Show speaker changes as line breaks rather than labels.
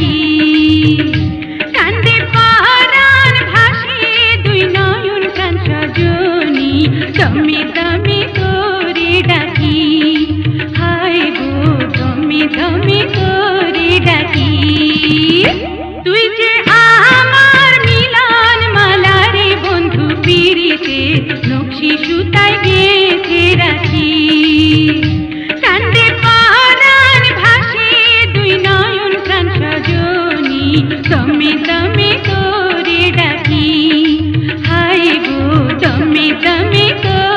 ডাকি কান্দে পরাণ ভাসে দুই নয়ন প্রাণ সজনী দমে দমে করে ডাকি হায় গো দমে দমে করে ডাকি তুই যে আমার মিলন মালা রে বন্ধু পিরিতে নকশি সুতায় গেঁথে রাখি কান্দে পরাণ ভাসে দুই নয়ন প্রাণ সজনী দমে দমে করে ডাকি হায় গো দমে দমে করে